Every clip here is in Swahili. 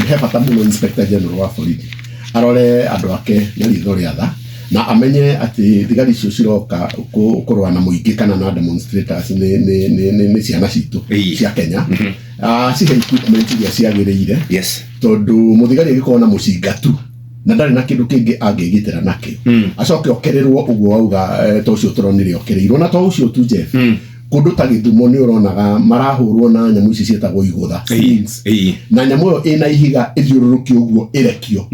he bata muno Inspector General wa borithi arore andu ake na ritho ria tha na amenye ati thigari icio ciroka kurwa na muingi kana na demonstrators ni ciana citu cia Kenya cihe equipment iria ciagiriire tondu muthigari agikona mucinga tu na ndari na kindu kingi angigitira nakio acoke okererwo uguo auga to cio turonire okereirwo na to ucio tu Jeff kundu ta Githumo ni uronaga marahurwo na nyamu ici cietagwo igutha na nyamu yo ina ihiga ithiururukio uguo irekio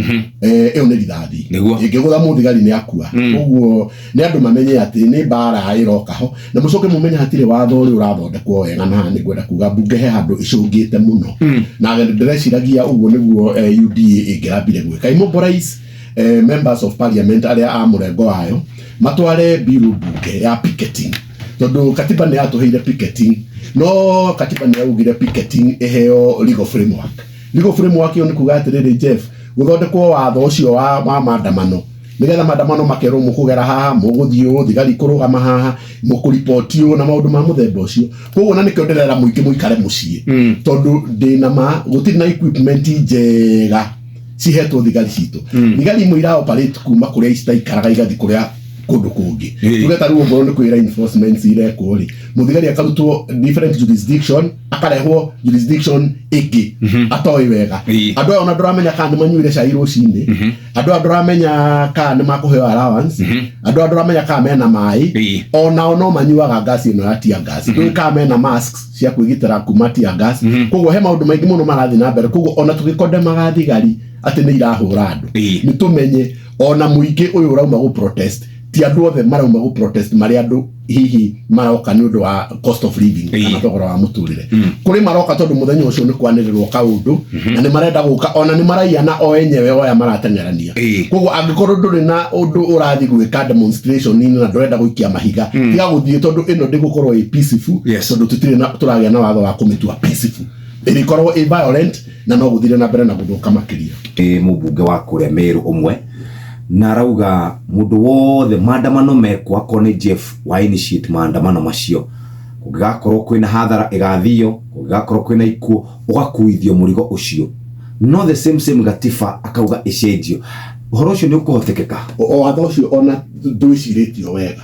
iyo ni rithathi ingigutha muthigari ni akua uguo ni andu mamenye ati ni bara iroka ho na mucoke mumenye hatire watho uri urathondekwo wega na ni gwenda kuga bunge he handu icungite muno na ndĩreciragia uguo niguo UDA ingirambire gwika Immobilize members of parliament aria a murengo wayo matware bill bunge ya picketing tondu katiba ni atuheire picketing no katiba ni yaugire picketing eheo legal framework yo ni kuga atiriri Jeff guthondekwo watho ucio wa maandamano nigetha maandamano makerwo mukugera haha muguthio thigari kurugama haha mukuripotio na maundu ma muthemba ucio koguo na nikio ndirera muingi muikare mucii tondu ndina ma gutiri na equipment njega cihetwo thigari citu thigari imwe ira operate kuma kuria itaikaraga igathi kuria kundu kungi tugeta ruo ngoro ni kwira enforcement ire kuri muthigari akarutwo different jurisdiction akarehwo jurisdiction iki atoi wega andu ayo na ndramenya kana manyuire cai rucini andu ndramenya kana ni makuheo allowance andu ndramenya kana mena mai ona no manyuaga gas ino ya tear gas ndu kana mena masks cia kwigitira kuma tear gas koguo he maundu maingi muno marathi na mbere koguo ona tugikonde magathigari ati ni irahura andu ni tumenye ona muingi uyu urauma go protest ti andu othe marauma go protest mari andu hihi maroka ni undu wa cost of living kana thogora wa muturire kuri maroka tondu muthenya ucio ni kwanirirwo kaundu na ni marenda guka ona ni maraiana o enyewe oya maratengerania koguo angikorwo nduri na undu urathi gwika demonstration ni na ndurenda guikia mahiga tiga guthie tondu ino ndigukorwo peaceful tondu tutire na turagia na watho wa kumitua peaceful irikorwo violent na no guthire na mbere na guthuka makiria mubunge wa kuria Meru umwe na arauga mundu wothe maandamano mekwa kone Jeff wa initiate maandamano macio kugakorwo kwina hathara igathio kugakorwo kwina ikuo ugakuithio murigo ucio no the same gatifa akauga icenjio uhoro ucio ni ukuhotekeka watho ucio ona ndwiciritio wega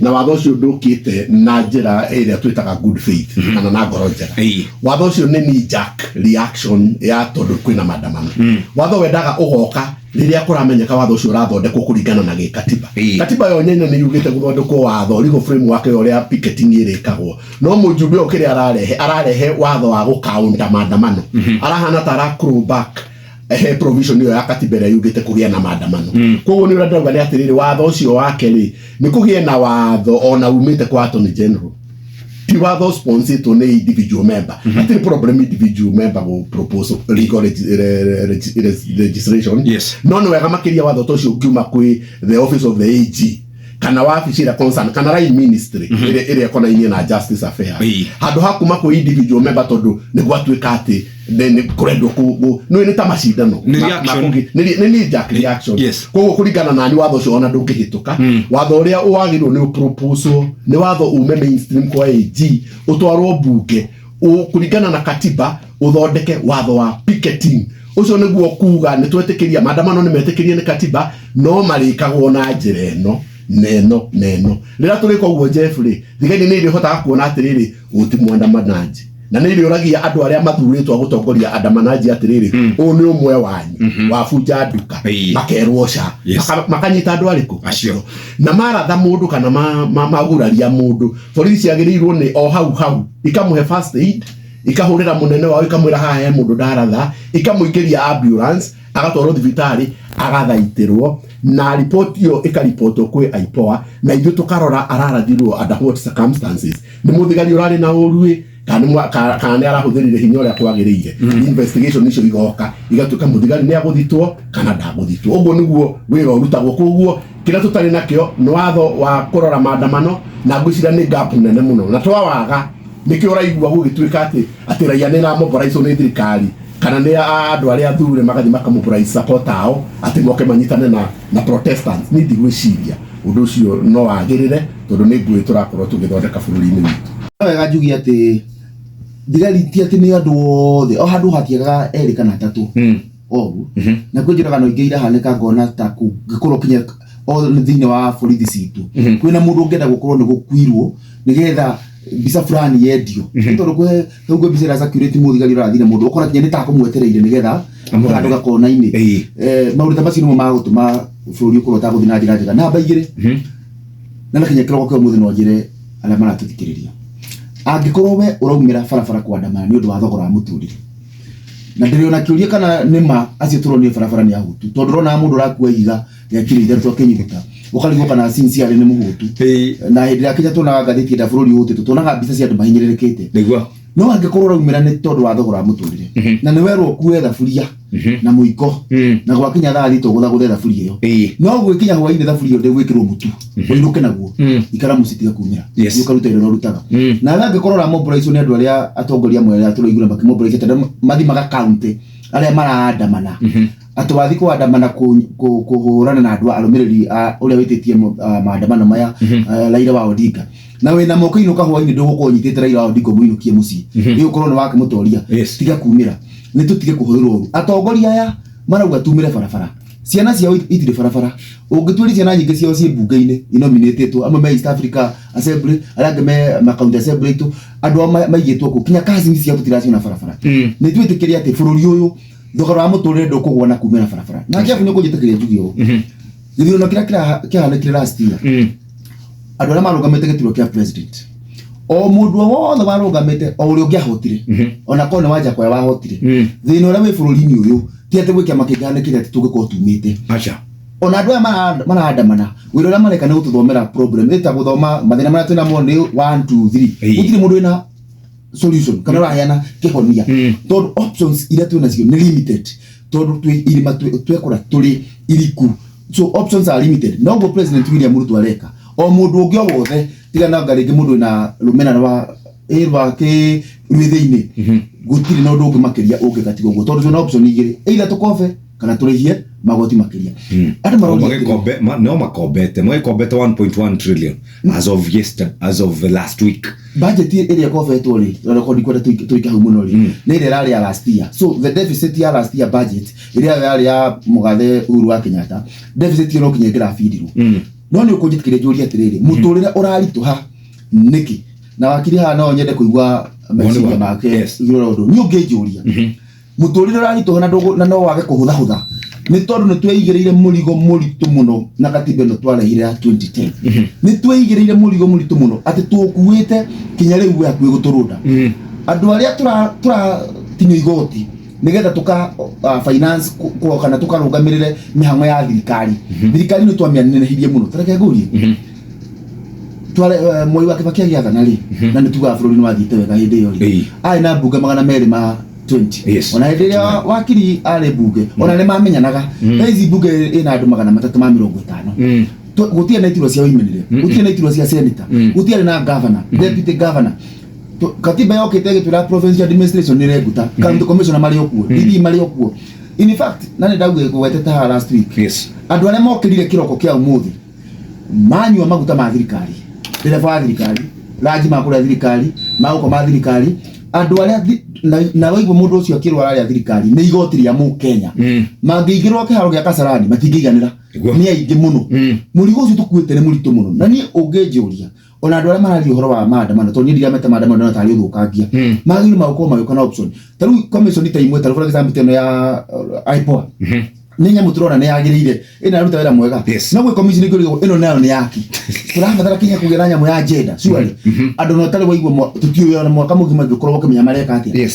na watho ucio ndukite na njira iria twitaga good faith kana na ngoro njega watho ucio ni knee jerk reaction ya tondu kwina maandamano watho wendaga ugoka riria kuramenyeka watho ucio urathondekwo kuringana na gikatiba katiba yo nyene ni yugite guthondekwo watho legal framework yo picketing irikagwo no mujumbe okire ararehe watho wa gukaunta maandamano arahana tara crow back provision yo ya katiba ya yugite kugia na maandamano koguo ni urenda ni atiriri watho ucio wake ni kugie na watho ona umite kwa Attorney General ti watho sponsored to any individual member atiri problem individual member go propose legal legislation no wega makiria watho tocio kiuma kwi the office of the AG kana wabici ira concern kana rai ministry ire economy na justice affairs handu hakuma kwi individual member tondu ni gwatuika ati then kurendo ku no ni tamashindano ni jack reaction koguo kuringana na ni watho ucio ona ndungihituka watho uria uwagirwo ni proposal ni watho ume mainstream kwa AG utwarwo bunge kuringana na katiba uthondeke watho wa picketing ucio niguo kuga ni twetikiria maandamano ni metikirie ni katiba no marikagwo na njira eno neno rira turiko uguo Jeffrey thigari ni irihota kuona atiriri uti mwandamanaji na nä uragia andu aria mathuritwo gutongoria andamanaji atiriri u ni umwe wanyu wabuja nduka makerwo ca makanyita andu ariku acio na maratha mundu kana maguraria mundu borithi agirirwo ni o hau ikamuhe first aid ikahurira munene wao ikamwira haha he mundu ndaratha ikamuikiria ambulance agatwarwo thibitari agathaitirwo na report yo ikaripotwo kwi IPOA na ithu tukarora ararathirwo under what circumstances ni muthigari urari na urui kana arahuthirire hinya uria kwagiriire investigation icio igoka igatuka muthigari ni aguthitwo kana ndaguthitwo uguo niguo wira urutagwo koguo kira tutari nakio no watho wa kurora maandamano na ngwicira ni gap nene muno na twawaga nikio raigua gugituika ati raia ni Immobilize ni thirikari kana ni andu aria thure magathi makamuburai support ao ati moke manyitane na protestants ni ndigwiciria undu ucio no wagirire tondu ni ngui turakorwo tugithondeka bururi-ini witu wega njugi ati thigari ti ati ni andu othe o handu hatiaga eri kana tatu ogu na kwinjiraga no ingeira haneka ngona ta kungikorwo kinya o thini wa borithi citu kwina mundu ungenda gukorwo ni gukwirwo nigetha bisa fulani yendio tondu kwe ugo bisa ra security muthigari rathire mundu ukora kinya ni ta kumwetereire nigetha andu gakona ini maundu ta macio no magutuma bururi ukorwo ta guthina njira njega namba igiri na kinya kiroko kwa muthi no njire ala maratuthikiriria angikorwo we uraumira barabara kwandamana ni undu wa thogora wa muturire na ndiriona kiuria kana nima acio turonire barabara ni ahutu tondu rona mundu rakua ihiga ya kiri ithatũ akinyita ukarigwo kana sincerely ni muhutu na hindi ya kinya tunaga ngathĩti ya bururi hutu tunaga mbica cia andu mahinyĩrĩrĩkĩte nĩguo no angikorwo uraumira ni tondu wa thogora wa muturire na ni werwo kuwe thaburia na muiko na gwakinya thaa thito gutha thaburia iyo no gwikinya hwaini thaburia iyo ndegwikirwo mutu wiruke naguo ikara musitiga kumira ukaruta iro rutaga na angikorwo ra mobilization ni andu aria atongoria amwe aria turoigura makimobilization tondu mathimaga county aria maraandamana atwathi kwandamana kuhurana na andu arumiriri uria wititie maandamano maya Raila wa Odinga na wina moko inuka hwaini ndugukorwo nyitite Raila wa Odinga muinukie mucii ni ukorwo ni wake mutoria tiga kumira ni tutige kuhurwo atongoria aya marauga tumire barabara ciana ciao itire barabara ungitwiri ciana nyingi ciao ci bunge-ini inominatetwo amwe me East Africa Assembly aranga me county assembly tu andu maigitwo ku kinya kazi ciao tutiracio na barabara ni twitikiria ati bururi uyu thogora wa muturire ndukugwa na kumira barabara na kiafu ni kujitikiria njugio ndio no kira last year andu aria marugamite gituro kia president o mundu wothe warugamite o uri ungiahotire ona kone wanja kwa wahotire thina uria wi bururi-ini uyu ti ati gwikia makinganikire ati tungikorwo tumite acha ona andu aya maraandamana wira uria mareka ni gututhomera problem eta guthoma mathina maria twina mo ni 1 2 3 gutire mundu wina solution kana rahiana kihonia tondu options iria twina cio ni limited tondu irima twekora turi iriku so options are limited no go president William Ruto areka o mundu ungi o wothe tiga na ngaringi mundu na rumena wa irwa ke rwithiini gutire no ndungi makiria ungigatiga guo tondu na option igiri either tukobe kana turihie magoti makiria andu maroge no makombete 1.1 trillion as of last week budget area kofetwo ri record kwenda tuika hu muno ri ni ire rari ya last year so the deficit ya last year budget area yari ya mugathe Uhuru wa Kenyatta deficit yo kinye grafidirwo no ni ukujitikiria njuri atiriri muturire urarituha niki na wakiri ha no nyende kuigwa meciria make igiro ndo ni ungejuria muturire urarituha na no wage kuhutha ni tondu ni tweigireire murigo muritu muno na katiba no twarehire 2010 ni tweigireire murigo muritu muno ati tukuite kinya riu ya kwi guturunda andu aria tura tinyo igoti nigetha tuka finance ko kana tukarugamirire mihango ya thirikari ni twamianenehirie muno tareke nguri twale moi wa Kibaki agiathana ri na ni tuga bururi ni wathite wega hindi iyo ri ai na bunge 220 ona hindi ya wakiri ari bunge ona ni mamenyanaga hizi bunge ina andu 350 gutia na itiro cia imenire gutia na itiro cia senator gutia na governor deputy governor katiba yokite gitura provincial administration ni reguta county commissioner mari okuo DD mari okuo in fact nani ndauge gwetete ha last week andu aria mokirire kiroko kia umuthi manyua maguta ma thirikari dereva wa thirikari raji makura thirikari mauko ma thirikari andu aria na waigwo mundu ucio akirwa aria thirikari ni igoti ria mu Kenya mangĩingĩrwo kĩharo gĩa Kasarani matingĩiganĩra ni aingĩ muno mũrigo ucio tukuĩte ni mũritũ muno na ni ũngĩnjũria ona andu aria mararia uhoro wa maandamano to ni ndiria meta maandamano na tari uthukangia magiri mauko mayuka na option taru commission ta imwe taru for example teno ya IPOA ni nyamu turona ni yagirire ina ruta wera mwega na gwe commission igurigo ino nayo ni yaki turabatara kinya kugera nyamu ya agenda surely andu no tari waigwo tutio na mwaka mugima ngikorwo kimenya mareka atia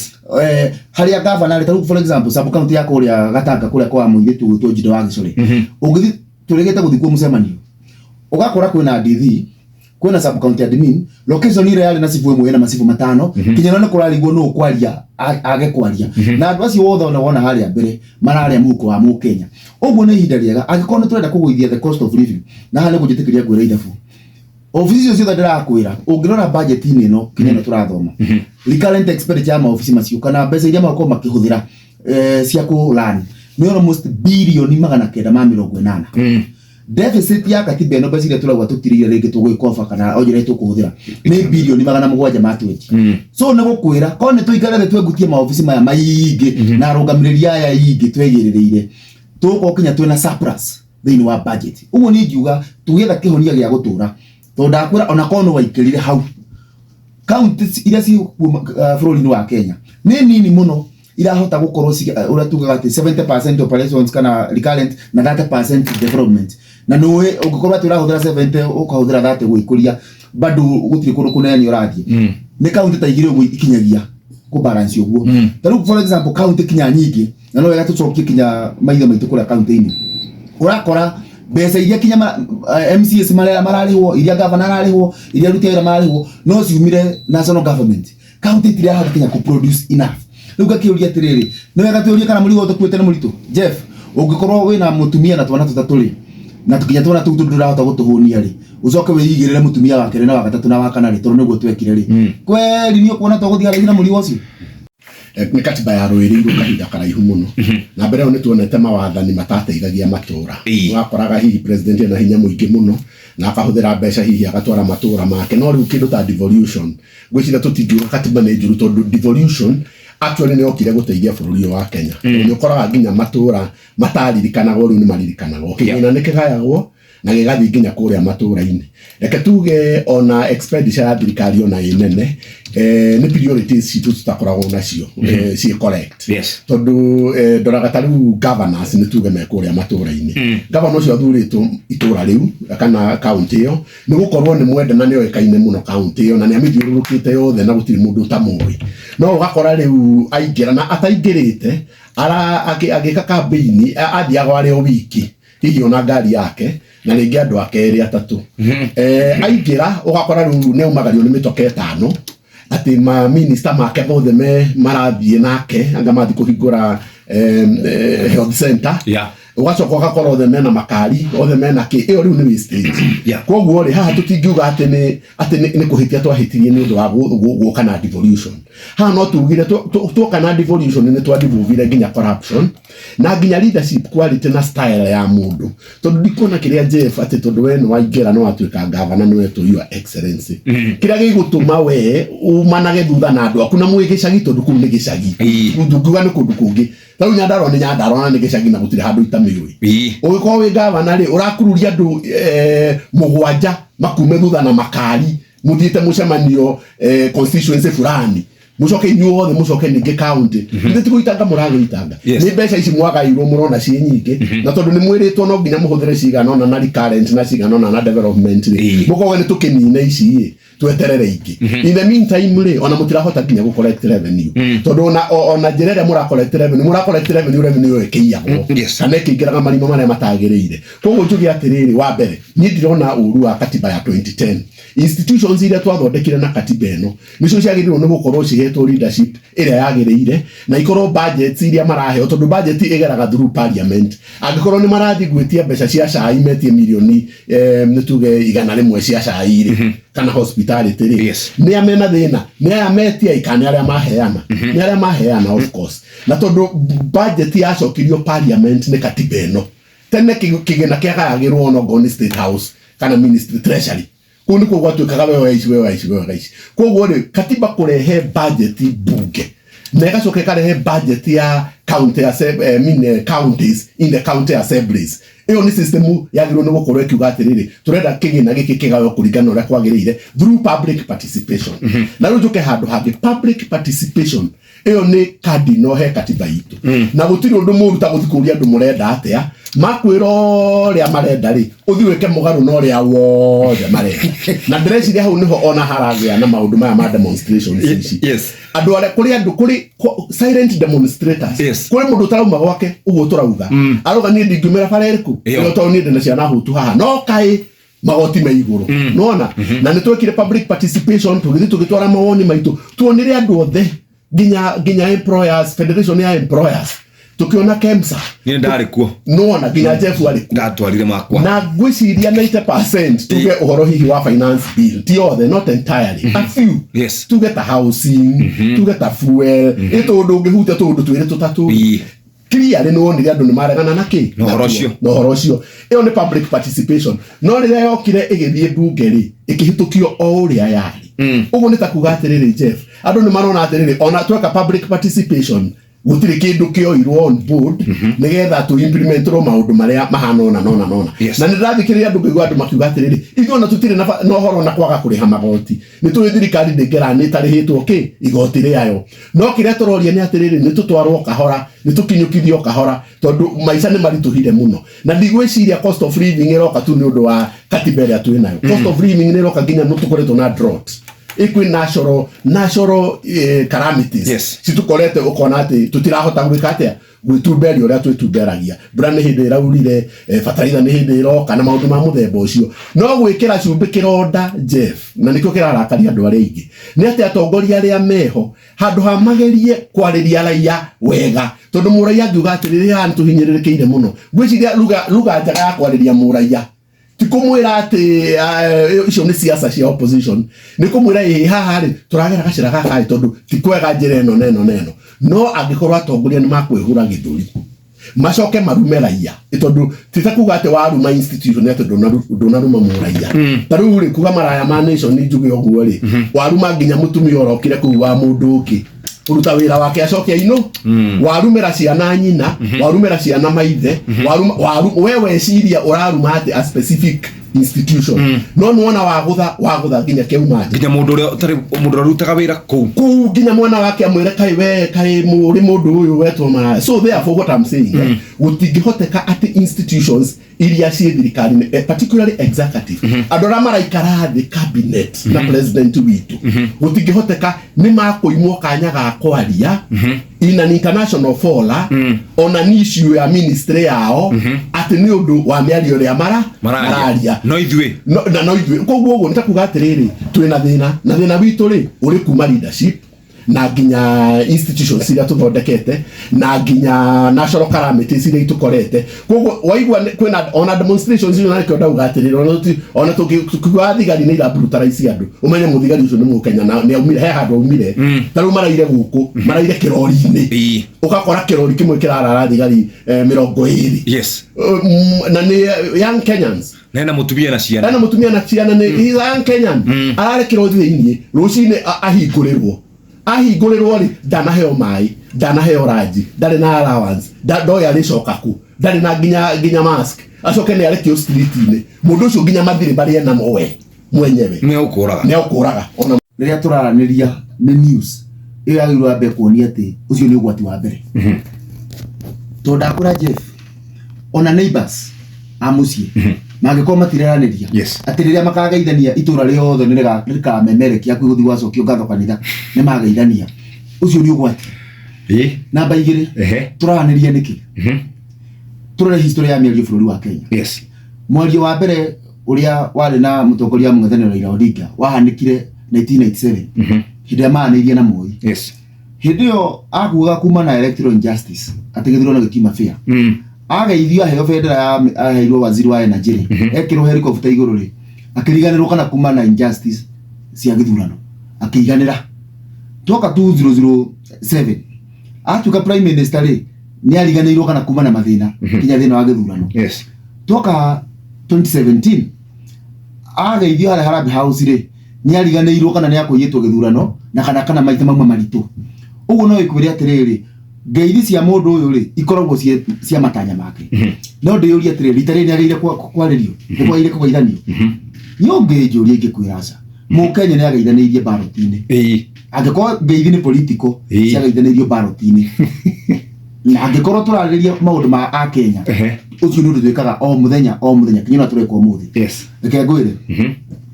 haria governor taru for example sub county ya kuria gatanga kuria kwa muigetu to jido wa gicori ungithi turegete guthikwo mucemanio ugakora kwina DV kwena sub county admin location ile yale na sifu imwe na masifu 5 kinya no kurarigwo no kwaria age kwaria na andu acio wothe wona hali ya mbere mararia muko wa mu Kenya uguo ni ihinda riega angikona turenda kugoithia the cost of living na hali kujitikiria gwira ithabu ofisi cio ndirakwira ungirora budget ini no kinya no turathoma recurrent expenditure ma ofisi macio kana mbeca iria mako makihuthira cia ku land ni almost bilioni 980 deficit ya katiba ĩno becire turagwa tutirire rĩngĩ tũgwĩkoba kana onjire tũkũhũthĩra nĩ bilioni 700 ma 20 so nĩ gũkwĩra ko nĩ tũikarage twegutie maobici maya maingĩ na arũgamĩrĩri aya ingĩ twegĩrĩrĩire tũgũkorwo kinya twĩna surplus thĩinĩ wa budget ũguo nĩ ngiuga tũgĩetha kĩhonia gĩa gũtũra tondũ ndakwĩra ona korwo waikĩrire hau counties iria ci bũrũri-inĩ wa Kenya nĩ nini mũno irahota gũkorwo ũrĩa tugaga atĩ 70% operations kana recurrent na 30% development na nĩ ũngĩkorwo atĩ ũrahũthĩra 70 ũkahũthĩra 30 gwĩkũria bado gũtirĩ kũndũ kũnene ũrathiĩ nĩ county ta igĩrĩ ũguo ikinyagia ku balance ũguo ta rĩu for example county kinya nyingĩ na no wega tũcokie kinya maitho maitũ kũrĩa county-inĩ ũrakora mbeca iria kinya MCS mararĩhwo iria governor ararĩhwo iria aruti wĩra mararĩhwo no ciumire national government county itirahota kinya ku produce enough rĩu gakĩũria atĩrĩrĩ nĩ wega tũũrie kana mũrigo ũtũkuĩte nĩ mũritũ Jeff ũngĩkorwo wĩna mũtumia na twana tũtatũ rĩ na tukinya twana tũu ndũrahota gũtũhũnia rĩ ucoke wĩigĩrĩre mũtumia wa kerĩ na wa gatatũ na wa kana rĩ tondũ nĩguo twekire rĩ kweri nĩ ũkuona tũgũthiĩ haraihu na mũrigo ũcio nĩ katiba ya rũĩrĩirwo kahinda karaihu mũno na mbere ĩyo nĩ tuonete mawathani matateithagia matũra wakoraga hihi president ena hinya mũingĩ mũno na akahũthĩra mbeca hihi agatwara matũra make no rĩu kĩndũ ta devolution gwĩciria tũtingiuga katiba nĩ njũru tondũ devolution actually nĩ okire gũteithia bũrũri wa Kenya nĩ ũkoraga nginya matũra mataririkanago rĩu nĩ maririkanago kĩgĩna nĩ kĩgayagwo na gĩgathiĩ nginya kũrĩa matũra-inĩ reke tuge ona expenditure ya thirikari ona ĩnene nĩ priorities citũ tutakoragwo nacio ciĩ correct tondũ ndoraga ta rĩu governors nĩ tuge me kũrĩa matũra-inĩ governor ũcio athurĩtwo itũra rĩu kana county ĩyo nĩ gũkorwo nĩ mwende na nĩ oĩkaine mũno county ĩyo na nĩ amĩthiũrũrũkĩte yothe na gũtirĩ mũndũ ũtamũĩ no ũgakora rĩu aingĩra na ataingĩrĩte agĩka campaign athiaga arĩ o wiki hihi ona ngari yake na rĩngĩ andũ ake erĩ atatũ aingĩra ũgakora rĩu nĩ umagario nĩ mĩtoka ĩtano atĩ ma minister make bothe marathiĩ nake anga mathi kũhingũra health center ugacoka ũgakora othe mena makari othe mena kĩ ĩyo rĩu nĩ wastage koguo rĩ haha tũtingiuga atĩ nĩ kũhĩtia twahĩtirie nĩ ũndũ wa gũka na devolution haha no tugire tuoka na devolution nĩ twadevolvire nginya corruption na nginya leadership quality na style ya mũndũ tondũ ndikuona kĩrĩa Jeff atĩ tondũ we nĩ waingĩra no watuĩka governor nĩ wetwo your excellency kĩrĩa gĩgũtũma we umanage thutha na andũ aku na mwĩ gĩcagi tondũ kũu nĩ gĩcagi ndungiuga nĩ kũndũ kũngĩ ta rĩu Nyandarua nĩ Nyandarua na nĩ gĩcagi na gũtirĩ handũ itamĩũĩ ũgĩkorwo wĩ governor rĩ ũrakururia andũ mũgwanja makume thutha na makari mũthiĩte mũcemanio constituency fulani mucoke inyuothe mucoke ningĩ county ndĩ tikuitanga mũragĩitanga nĩ mbeca ici mwagairwo mũrona ciĩ nyingĩ na tondũ nĩ mwĩrĩtwo no nginya mũhũthĩre cigana ona na recurrent na cigana ona na development mũkoge nĩ tũkĩnine ici tweterere ingĩ in the meantime rĩ ona mũtirahota nginya gũ collect revenue tondũ ona njĩra ĩrĩa mũracollect revenue yo ĩkĩiyagwo kana ĩkĩingĩraga marimo marĩa matagĩrĩire koguo njuge atĩrĩrĩ wa mbere niĩ ndirona ũru wa katiba ya 2010 institutions iria twathondekire na katiba ĩno nĩcio ciagĩrĩirwo nĩ gũkorwo cihetwo leadership ĩrĩa yagĩrĩire na ikorwo budgets iria maraheo tondũ budget ĩgeraga through parliament angĩkorwo nĩ marathiĩ gwĩtia mbeca cia cai metie mirioni nĩ tuge 100 cia cai rĩ kana hospitality rĩ nĩ amena thĩna nĩ aya metia ikane arĩa maheana of course na tondũ budget yacokirio parliament nĩ katiba ĩno tene kĩgĩna kĩagayagĩrwo no go state house kana ministry treasury kundi kwa gwatuĩkaga wewe ici koguo rĩ katiba kũrehe budget bunge na ĩgacoka ĩkarehe budget ya county counties in the county assemblies ĩyo nĩ system yagĩrĩirwo nĩ gũkorwo ĩkiuga atĩrĩrĩ tũrenda kĩgĩna gĩkĩ kĩgayo kũringana ũrĩa kwagĩrĩire through public participation na rĩu njoke handũ hangĩ public participation ĩyo nĩ cardinal he katiba itũ na gũtirĩ ũndũ mũru ta gũthiĩ kũria andũ mũrenda atĩa makwĩra ũrĩa marenda rĩ ũthiĩ wĩke mũgarũ na ũrĩa wothe marenda na ndĩreciria hau nĩho ona haragĩa na maũndũ maya ma demonstrations ici andũ arĩa kũrĩ silent demonstrators kũrĩ mũndũ ũtarauma gwake ũguo tũrauga aroga niĩ ndingĩumĩra bara ĩrĩkũ ĩyo tondũ niĩ ndĩna ciana hutu haha no kaĩ magoti me igũrũ nona na nĩ twekire public participation tũgĩtwara mawoni maitũ tuonire andũ othe nginya employers federation ya employers tukiona KEMSA ni ndari kuo nona nginya Jeff arĩ kuo ndatwarire makwa na ngwĩciria 90% tuge ũhoro hihi wa finance bill ti othe not entirely a few tuge ta housing tuge ta fuel ĩtũ ũndũ ũngĩhutia tũndũ twĩrĩ tũtatũ clearly no one ndio maregana naki no horocio iyo ni public participation no rire yokire igithie bunge ri ikihitukio o uria yari ugu ni takuga atiriri Jeff andu ni marona atiriri ona tweka public participation gutiri kindu kioirwo on board nigetha tu implement ro maundu maria mahana ona na nirathikiriria andu ngigwa andu makiuga atiriri ithuĩ ona tutire no horo na kwaga kuriha magoti ni tu thirikari ndingera ni tarihitwo ki igoti riayo no kiria turoria ni atiriri ni tutwarwo kahora ni tukinyukithio kahora tondu maica ni marituhire muno na ndigwiciria cost of living iroka tu ni undu wa katiba iria twi nayo cost of living ni iroka nginya nutukoretwo na drought ikwi national calamities situkorete ukona ati tutirahota gwika atia gwitumberi uria twitumberagia mbura ni hindi iraurire fataliza ni hindi iroka na maundu ma muthemba ucio no gwikira cumbi kironda Jeff na nikio kirarakaria andu aria ingi ni ati atongoria aria meho handu ha magerie kwariria raia wega tondu muraia ngiuga atiriri han tuhinyirirekeire muno gwiciria luga njaga ya kwariria muraia tikumwira ati icio ni siasa cia opposition nikumwira haha ri turagera gacira gaka tondu tikwega njira eno neno no angikorwa atongoria ni makwihura githuri macoke marume raia tondu titakuga ati waruma institution ati ndonaruma muraia taru ri kuga maraya ma nation ni njuge oguo ri waruma nginya mutumia orokire ku wa mundu uki uruta wira wake acoke ino warumira ciana nyina warumira ciana maithe wewe ciria uraruma ati a specific institution no nuona wagutha nginya keuma nginya mundu uria utari mundu urutaga wira ku nginya mwana wake amwire kai muri mundu uyu wetwo ma so therefore what I'm saying gutingihoteka ati institutions iria cie thirikari particularly executive adora maraikara the cabinet na president witu gutingihoteka ni makuimwo kanya ga kwaria in an international forum on an issue ya ministry yao ati ni undu wa miario ria mararia no ithuĩ koguo uguo nitakuga atiriri twina thina witu ri uri kuma leadership na nginya institutions iria tuthondekete na nginya national calamities iria itukorete koguo waigua kwina ona demonstrations iria nakio ndauga atiriri ona tukigwa thigari ni irabrutalize andu umenye muthigari ucio ni mukenya na ni aumire he handu aumire taru maraire guku maraire kirori-ini ukakora kirori kimwe kirarara thigari 20 yes na ni young Kenyans na mutumia na ciana ni young Kenyan arare kirori thiini rucini ahingũrĩrwo ri ndanaheo mai ndanaheo ranji ndari na allowance ndoya ricoka ku ndari na nginya mask acoke ni arekio street-ini mundu ucio nginya mathiri bari ena mowe mwenyewe ni ukuraga ona riria turaraniria ni news iyo yagirwo ambe kuonia ati ucio ni ugwati wa mbere to ndakura Jeff ona neighbors amucie magiko matireraniria ati riria makageithania itura riothe ni rikamemerekia kwiguthi gwacokio ngatho kanitha ni mageithania ucio ni ugwati namba 2 turaraniria niki turare history ya miario bũrũri wa Kenya mwario wa mbere uria wari na mutongoria mũngethanĩro Raila Odinga wahanikire 1997 hindi ya maanĩirie na Moi hindi yo akuga kuma na electoral injustice ati githurano na gĩkiuma fair ageithio aheo federa aheirwo waziri wa energy ekirwo helicopter iguru ri akiriganirwo kana kuma na injustice cia githurano akiganira toka 2007 atuka prime minister ri ni ariganirwo kana kuma na mathina kinya thina wa githurano toka 2017 ageithio Harambee House ri ni ariganirwo kana ni akuyitwo githurano na kana maita mamwe maritu uguo no ikwire atiriri ngeithi cia mundu uyu ri ikoragwo cia matanya make no ndiyuria atiriri ritarĩ ni ageire kwaririo ni kwaire kugeithanio yo ngejuria ingikwira aca mukenya ni ageithanirie ballot-ini angikorwo ngeithi ni political cia geithanirio ballot-ini na angikorwo turariria maundu ma a Kenya ucio ni undu twikaga o muthenya kinya na tureka umuthi reke ngwire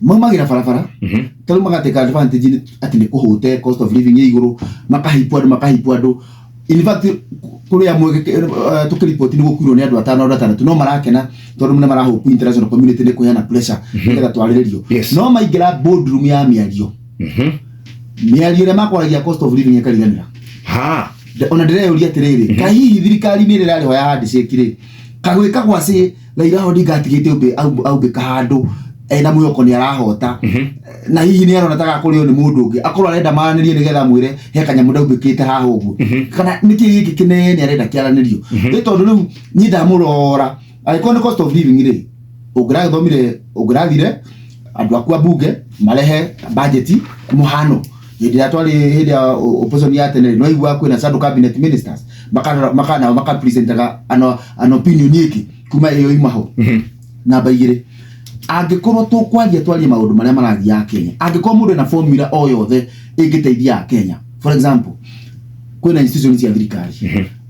maumagira barabara taru magatika advantage ati ni kuhute cost of living iguru makahipu andu in fact kuria mweke tukiripoti ni gukwirwo ni andu 5 no marakena tondu mune marahope international community ni kuheana pressure ngetha twariririo no maingira boardroom ya miario miario makwaragia cost of living ekariganira ona ndireyuria atiriri kahihi thirikari ni rira riho ya handicake ri kagwika gwase Raila Odinga atigite aube kahandu na mwĩhoko nĩ arahota na hihi nĩ arona ta kũrĩo nĩ mũndũ ũngĩ akorwo arenda maranĩrie nĩgetha mwĩre he kanyamũ ndaubĩkĩte haha ũguo kana nĩkĩ gĩkĩ kĩnene arenda kĩaranĩrio nĩ tondũ rĩu niĩ ndamũrora angĩkorwo nĩ cost of living rĩ ũngĩrathire andũ aku abunge marehe budget mũhano hĩndĩ ĩrĩa twarĩ hĩndĩ ya opposition ya tene no igua kwĩna shadow cabinet ministers maka presentaga an opinion yake kuma iyo imaho namba 2 angĩkorwo twarie maũndũ marĩa marathiĩ ya Kenya angĩkorwo mũndũ na formula o yothe ĩngĩteithia Kenya for example kwĩna institutions cia thirikari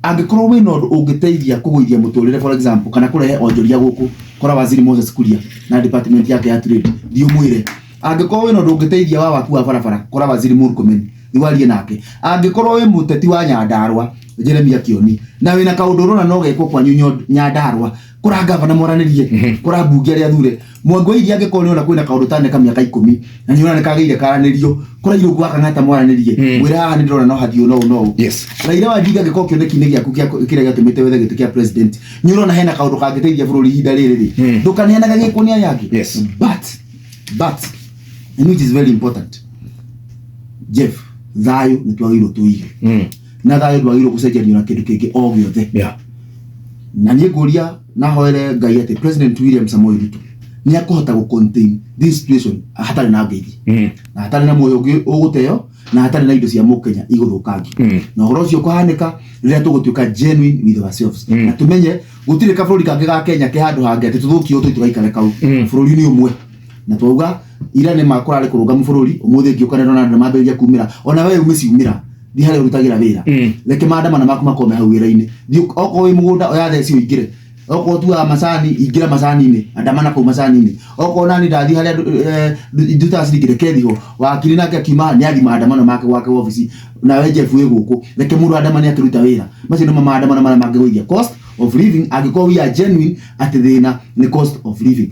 angĩkorwo wĩna ũndũ ũngĩteithia kũgũithia mũtũrĩre for example kana kũrehe onjoria gũkũ kora waziri Moses Kuria na department yake ya trade ndiũmwĩre angĩkorwo wĩna ũndũ ũngĩteithia wa waku wa barabara kora waziri Murkomen niwarie nake angĩkorwo wĩ mũteti wa Nyandarua Jeremia Kioni na wĩna kaũndũ rona no gekwo kwa Nyandarua kora gavana moranĩrie kora bunge arĩa thure mwango iria angĩkorwo nĩona kwĩna kaũndũ taneka mĩaka 10 na nĩona nĩ kagĩire karanĩrio kora irũngu akang'ata moranĩrie mwĩra haha nĩ ndĩrona no hathio no yes Raila Odinga angĩkorwo kĩoneki-inĩ gĩaku kĩrĩa gĩatũmĩte wethe gĩtĩ kĩa president nĩ ũrona hena kaũndũ kangĩteithia bũrũri ihinda rĩrĩ ndũkaneanaga gĩkwo nĩ aya angĩ yes but and which is very important Jeff thayũ nĩ twagĩrĩirwo tũige na thayũ ndwagĩrĩirwo gũcenjanio na kĩndũ kĩngĩ o gĩothe na niĩ ngũria na hoere Ngai atĩ President William Samoei Ruto nĩ akũhota gũ contain this situation hatarĩ na ngeithi na hatarĩ na muoyo ũngĩ ũgũteo na hatarĩ na indo cia mũkenya igũthũkangio na ũhoro ũcio ũkũhanĩka rĩrĩa tũgũtuĩka genuine with ourselves na tũmenye gũtirĩ kabũrũri kangĩ ga Kenya ke handũ hangĩ atĩ tũthũkio tũi tũgaikare kau bũrũri nĩ ũmwe na twauga ira nĩ makũrarĩ kũrũnga mũbũrũri ũmũthĩ ngĩũka nĩ ndona andũ mambĩrĩria kumĩra ona we umĩciumĩra thi harĩa ũrutagĩra wĩra reke maandamano maku makome hau wĩra-inĩ okorwo wĩ mũgũnda oya theci ũingĩre okorwo tuaga macani ingĩra macani-inĩ andamana kũu macani-inĩ okorwo nani ndathi harĩa ndutacirikire kethiho wakiri nake akiuma nĩ athi maandamano make gwake ofici na we Jeff wĩ gũkũ reke mũndũ andamane akĩruta wĩra macio nĩ maandamano marĩa mangĩgũithia cost of living angĩkorwo we are genuine atĩ thĩna nĩ cost of living